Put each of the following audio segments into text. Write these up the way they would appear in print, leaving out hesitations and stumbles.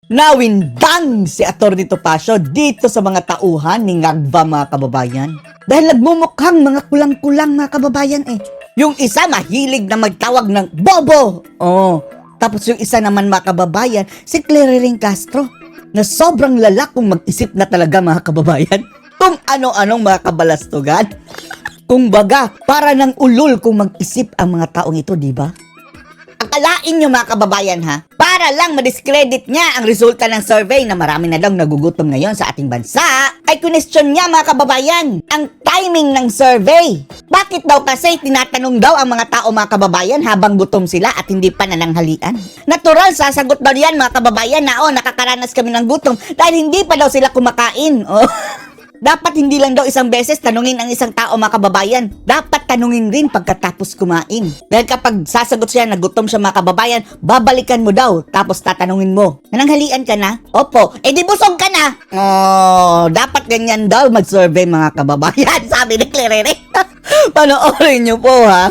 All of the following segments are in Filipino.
Nawindang si Atty. Topacio dito sa mga tauhan ni Ngagva mga kababayan. Dahil nagmumukhang mga kulang-kulang mga kababayan eh. Yung isa mahilig na magtawag ng bobo. Tapos yung isa naman mga kababayan, si Clarering Castro. Na sobrang lala kung mag-isip na talaga mga kababayan. Kung ano-anong mga kabalastugan. Kung baga, para ng ulol kung mag-isip ang mga taong ito, di ba? Akalain nyo mga kababayan ha, para lang ma-discredit niya ang resulta ng survey na marami na daw nagugutom ngayon sa ating bansa, ay question niya mga kababayan ang timing ng survey. Bakit daw kasi tinatanong daw ang mga tao mga kababayan habang gutom sila at hindi pa nananghalian? Natural, sasagot daw yan mga kababayan na nakakaranas kami ng gutom dahil hindi pa daw sila kumakain. Dapat hindi lang daw isang beses tanungin ang isang tao mga kababayan. Dapat tanungin rin pagkatapos kumain. Dahil kapag sasagot siya, nagutom siya mga kababayan, babalikan mo daw. Tapos tatanungin mo, nananghalian ka na? Opo. Di busog ka na? Dapat ganyan daw mag-survey mga kababayan. Sabi ni Clarering. Panoorin niyo po ha.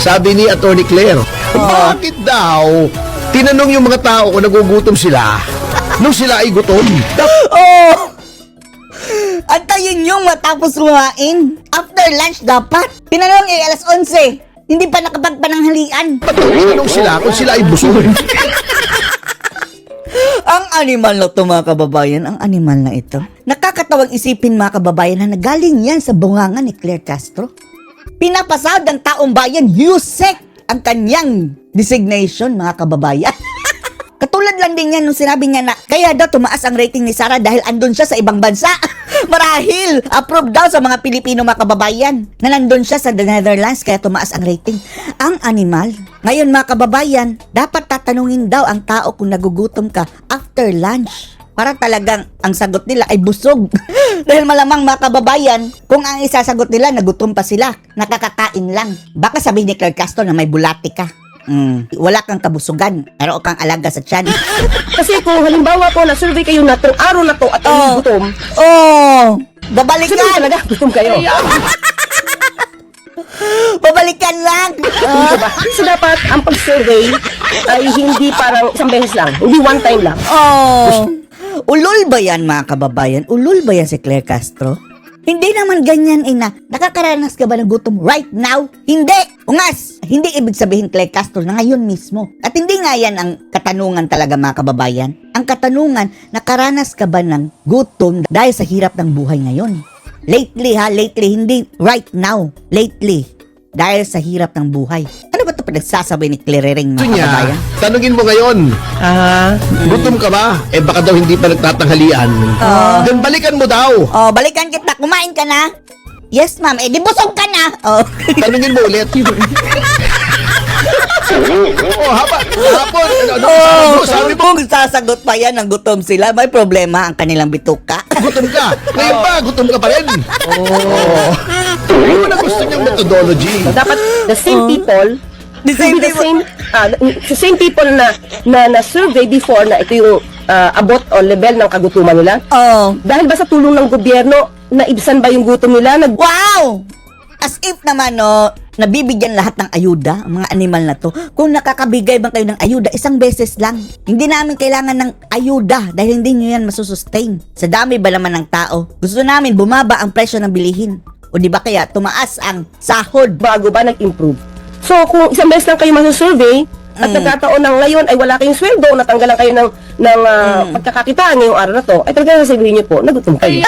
Sabi ni Atty. Claire, bakit daw tinanong yung mga tao kung nagugutom sila nung sila ay gutom? Antayin yung matapos kumain. After lunch dapat. Tinanong alas 11. Hindi pa nakapagpananghalian. Tinanong sila kung sila ay busog. Ang animal na to mga kababayan, ang animal na ito. Nakakatawang isipin mga kababayan na nagaling yan sa bunganga ni Claire Castro. Pinapasahod ng taong bayan, USEC ang kanyang designation mga kababayan. Katulad lang din yan nung sinabi niya na kaya daw tumaas ang rating ni Sara dahil andun siya sa ibang bansa. Marahil, approved daw sa mga Pilipino mga kababayan na nandun siya sa Netherlands kaya tumaas ang rating. Ang animal. Ngayon mga kababayan, dapat tatanungin daw ang tao kung nagugutom ka after lunch. Para talagang ang sagot nila ay busog. Dahil malamang mga kababayan, kung ang isasagot nila nagutom pa sila, nakakakain lang. Baka sabihin ni Claire Castro na may bulati ka. Wala kang kabusugan, pero kang alaga sa tiyan. Kasi kung halimbawa po na-survey kayo na itong araw na to at ang gutom, babalikan! sabihin talaga, gutom kayo. Babalikan lang! So dapat ang pag-survey ay hindi parang isang beses lang, hindi one time lang. Ulol ba yan mga kababayan? Ulol ba yan si Claire Castro? Hindi naman ganyan ina. Nakakaranas ka ba ng gutom right now? Hindi! Ungas! Hindi ibig sabihin Claire Castro na ngayon mismo. At hindi nga yan ang katanungan talaga mga kababayan. Ang katanungan, nakaranas ka ba ng gutom dahil sa hirap ng buhay ngayon? Lately ha, lately. Hindi right now. Lately. Dahil sa hirap ng buhay. Ano ba ito pinagsasabay ni Clarering mga kababayan? Tanungin mo ngayon, gutom ka ba? Baka daw hindi pa nagtatanghalian. Then balikan mo daw. Balikan kita. Kumain ka na? Yes, ma'am. Di busog ka na. Tanungin mo ulit. Hapon. Sabi mo, Kung sasagot pa yan ng gutom sila, may problema ang kanilang bituka. gutom ka. Ngayon pa, gutom ka pa rin. Ano na gusto niyang methodology? So dapat the same people, The same people na survey before na ito yung abot o level ng kagutuman nila. Dahil ba sa tulong ng gobyerno, naibsan ba yung gutom nila? Wow! As if naman, nabibigyan lahat ng ayuda, ang mga animal na to. Kung nakakabigay bang kayo ng ayuda, isang beses lang. Hindi namin kailangan ng ayuda dahil hindi nyo yan masusustain. Sa dami ba naman ng tao? Gusto namin bumaba ang presyo ng bilihin. O di ba kaya tumaas ang sahod? Bago ba nag-improve? So kung isang beses lang kayo masusurvey, at nagkataon na ngayon ay wala kayong sweldo, natanggalan kayo ng pagkakakitaan ngayong araw na to, ay talaga sasabihin nyo po, nagutom kayo.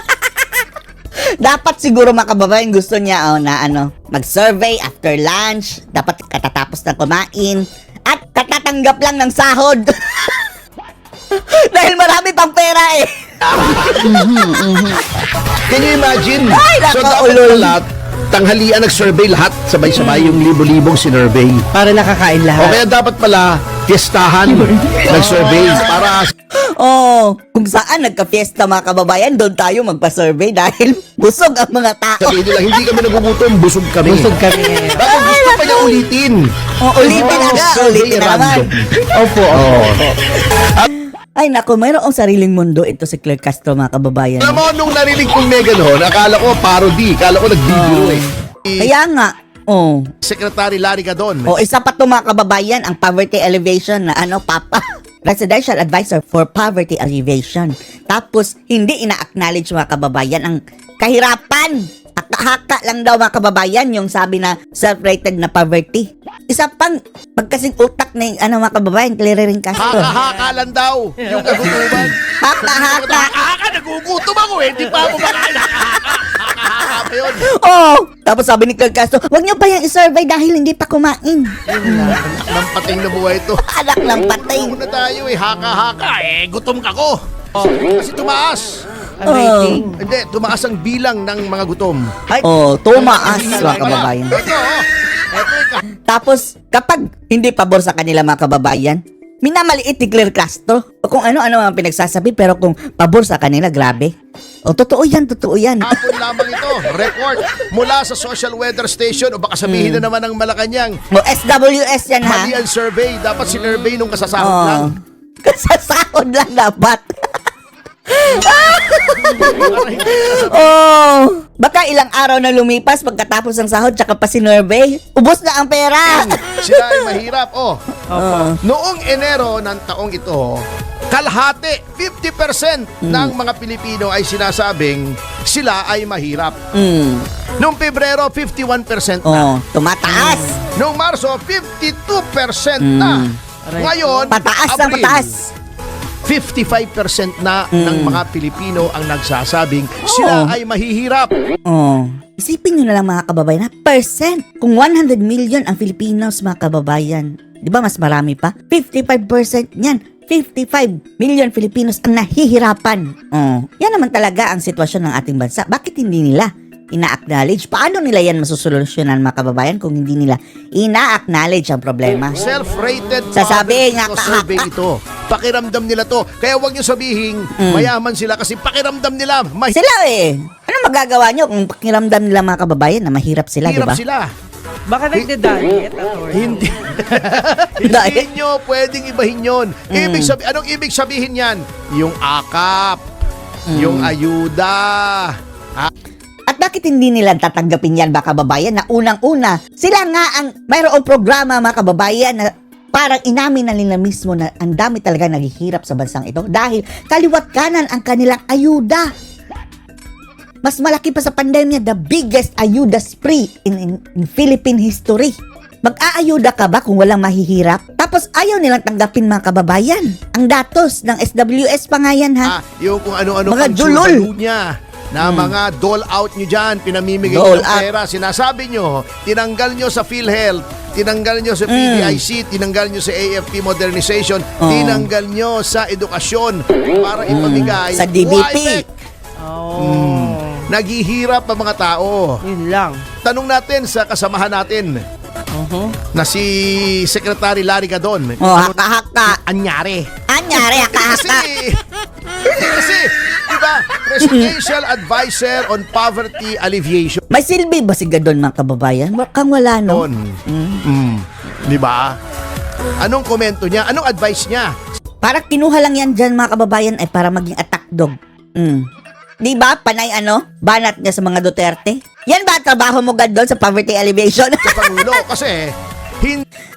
Dapat siguro mga kababayan gusto niya na mag-survey after lunch, dapat katatapos ng kumain, at katatanggap lang ng sahod. Dahil marami pang pera eh. Can you imagine? Ay, So nako, dapat ulol. lahat, tanghalian nag-survey lahat, sabay-sabay yung libo-libong sinurvey. Para nakakain O kaya dapat pala, fiestahan, nag-survey para Kung saan nagka-fiesta mga kababayan, doon tayo magpa-survey dahil busog ang mga tao. sabihin nila, hindi kami nagugutom, busog kami. Tapos gusto pa niya ulitin. Ulitin na nga, Survey ulitin na naman. random. Opo. Ay nako, mayroong sariling mundo ito si Claire Castro mga kababayan. Alam mo, nung narinig kong Megan nakala ko parody, akala ko nagbibiro Kaya nga, Secretary Larry Gadon. isa pa to mga kababayan, ang poverty elevation na papa. Presidential Advisor for Poverty Alleviation. Tapos, hindi ina-acknowledge mga kababayan ang kahirapan. Haka-haka lang daw mga kababayan yung sabi na self-rated na poverty. Isa pang pagkasing utak na yung mga kababayan, clearing Castro. Haka-haka lang daw yung kagutuman. Haka-haka. Haka, nagugutom ako eh. Hindi pa ako makain. Haka-haka pa yun. Oh, tapos sabi ni Clark Castro, huwag niyo pa yung i-survey dahil hindi pa kumain. Anak ng pating na buhay ito. Anak ng pating. Una tayo eh. Haka-haka eh. Gutom ka ko. Kasi tumaas. Hindi, tumaas ang bilang ng mga gutom. Oh, tumaas mga kababayan. Ito, Tapos, kapag hindi pabor sa kanila mga kababayan, minamaliit ni Claire Castro. O kung ano-ano ang pinagsasabi, pero kung pabor sa kanila, grabe. O, totoo yan, totoo yan. hapon lamang ito. Report mula sa Social Weather Station o baka sabihin na naman ng Malacanang. O, SWS yan ha. Mali ang survey. Dapat sinurvey nung kasasahod lang. Kasasahod lang dapat. Oh, baka ilang araw na lumipas pagkatapos ng sahod tsaka pa sinurvey, ubos na ang pera. Sila ay mahirap. Noong Enero ng taong ito, kalahati, 50% ng mga Pilipino ay sinasabing sila ay mahirap. Noong Pebrero, 51% na. Tumataas. Noong Marso, 52% na. Ngayon, Pataas ng Abril, pataas. 55% na ng mga Pilipino ang nagsasabing sila ay mahihirap. Oh, isipin nyo na lang mga kababayan, percent. Kung 100 million ang Filipinos mga kababayan, di ba mas marami pa? 55% yan. 55 million Filipinos ang nahihirapan. Oh, yan naman talaga ang sitwasyon ng ating bansa. Bakit hindi nila ina-acknowledge? Paano nila yan masusolusyonan mga kababayan kung hindi nila ina-acknowledge ang problema? Self-rated Sasabihin nga, survey ito. Pakiramdam nila to. Kaya huwag niyo sabihin mayaman sila kasi pakiramdam nila Sila eh. Ano magagawa nyo kung pakiramdam nila mga kababayan na mahirap sila, di mahirap ba? sila. Baka nagda-diet, attorney. Hindi. Dahil- Hindi nyo pwedeng ibahin yon. Anong ibig sabihin yan? Yung akap, yung ayuda. At bakit hindi nila tatanggapin yan mga kababayan na unang-una, sila nga ang mayroong programa mga kababayan na parang inamin na nila mismo na ang dami talaga naghihirap sa bansang ito dahil kaliwat kanan ang kanilang ayuda. Mas malaki pa sa pandemya, the biggest ayuda spree in Philippine history. Mag-aayuda ka ba kung walang mahihirap? Tapos ayaw nilang tanggapin mga kababayan. Ang datos ng SWS pa nga yan ha. Yung kung ano-ano Mga pang dulol. sulo niya na mga dole out nyo dyan, pinamimigay Dole nyo ng out. pera, sinasabi nyo, tinanggal nyo sa PhilHealth, tinanggal nyo sa PDIC, tinanggal nyo sa AFP modernization, tinanggal nyo sa edukasyon para ipamigay. Sa DBP. WIPEC. Naghihirap ang mga tao. Yun lang. Tanong natin sa kasamahan natin na si Secretary Larry Gadon. Oh, haka-haka. Anyari. Anyari, Kasi, haka-haka. diba, Presidential Advisor on Poverty Alleviation. May silbi ba si Gadon mga kababayan? Mukhang wala no? Diba? Anong komento niya? Anong advice niya? Parang kinuha lang yan dyan mga kababayan ay para maging attack dog. Di ba? Panay banat niya sa mga Duterte. Yan ba ang trabaho mo Gadon sa poverty alleviation? Sa Pangulo. Kasi,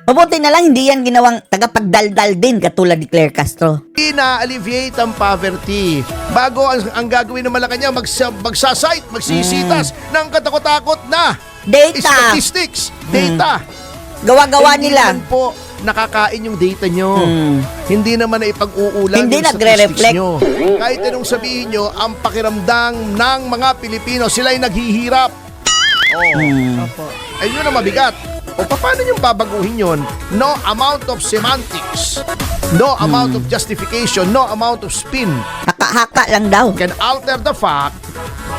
Mabuti na lang hindi yan ginawang tagapagdaldal din katulad ni Claire Castro. hindi na-alleviate ang poverty. Bago ang gagawin ng Malacanang, magsasite, magsisitas ng katakot-takot na Data. statistics, data. Gawa-gawa Hindi nila. man po nakakain yung data nyo. Hindi naman na ipag-uulan Hindi yung statistics nagre-reflect. nyo. Kahit anong sabihin nyo, ang pakiramdam ng mga Pilipino, sila ay naghihirap. Opo. Ay yun ang mabigat. O paano yung babaguhin yun? No amount of semantics, no amount of justification, no amount of spin Haka-haka lang daw. can alter the fact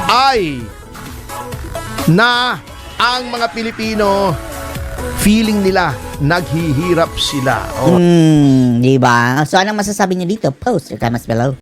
ay na ang mga Pilipino feeling nila naghihirap sila. Di ba? So, anong masasabi niyo dito? Post your comments below.